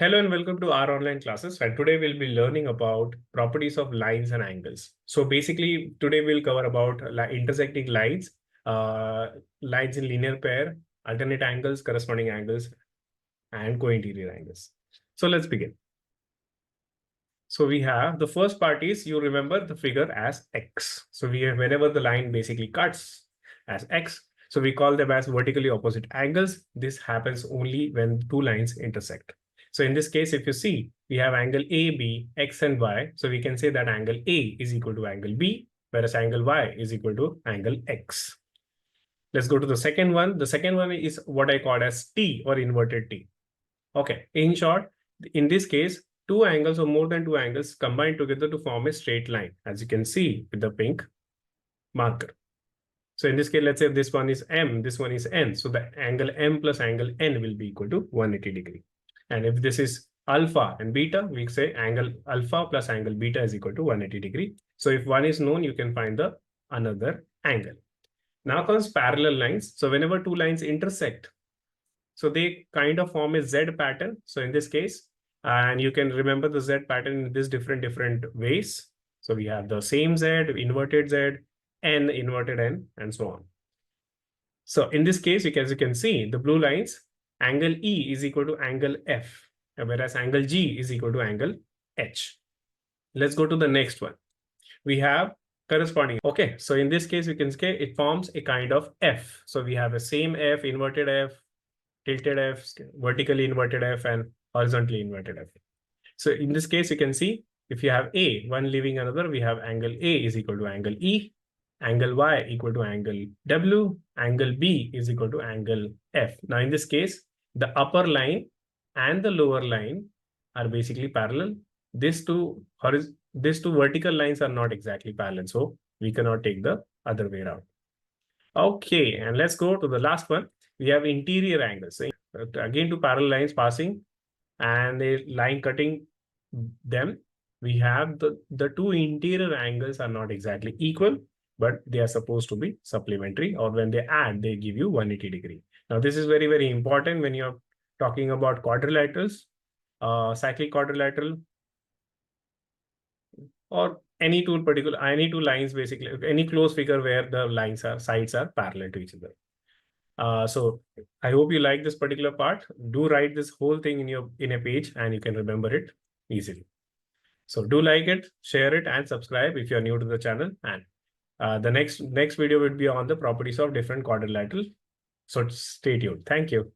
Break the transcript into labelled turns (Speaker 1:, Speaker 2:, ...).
Speaker 1: Hello and welcome to our online classes. And today we'll be learning about properties of lines and angles. So basically, today we'll cover about intersecting lines, lines in linear pair, alternate angles, corresponding angles, and co-interior angles. So let's begin. So we have the first part is you remember the figure as X. So we have whenever the line basically cuts as X, so we call them as vertically opposite angles. This happens only when two lines intersect. So in this case, if you see, we have angle AB, X and Y. So we can say that angle A is equal to angle B, whereas angle Y is equal to angle X. Let's go to the second one. The second one is what I call as T or inverted T. Okay, in short, in this case, two angles or more than two angles combine together to form a straight line, as you can see with the pink marker. So in this case, let's say this one is M, this one is N. So the angle M plus angle N will be equal to 180 degree. And if this is alpha and beta, we say angle alpha plus angle beta is equal to 180 degree. So if one is known, you can find the another angle. Now comes parallel lines. So whenever two lines intersect, so they kind of form a Z pattern. So in this case, and you can remember the Z pattern in this different ways. So we have the same Z, inverted Z, N, inverted N, and so on. So in this case, as you can see, the blue lines, angle E is equal to angle F, whereas angle G is equal to angle H. Let's go to the next one. We have corresponding. Okay, so in this case, we can say it forms a kind of F. So we have a same F, inverted F, tilted F, vertically inverted F, and horizontally inverted F. So in this case, you can see if you have A, one leaving another, we have angle A is equal to angle E, angle Y equal to angle W, angle B is equal to angle F. Now in this case, the upper line and the lower line are basically parallel. These two vertical lines are not exactly parallel, so we cannot take the other way around. Okay, and let's go to the last one. We have interior angles. So again, two parallel lines passing and a line cutting them. We have the two interior angles are not exactly equal, but they are supposed to be supplementary, or when they add, they give you 180 degree. Now, this is very, very important when you're talking about quadrilaterals, cyclic quadrilateral, or any two lines, basically, any closed figure where the sides are parallel to each other. So I hope you like this particular part. Do write this whole thing in a page and you can remember it easily. So do like it, share it, and subscribe if you're new to the channel. And the next video would be on the properties of different quadrilateral. So stay tuned. Thank you.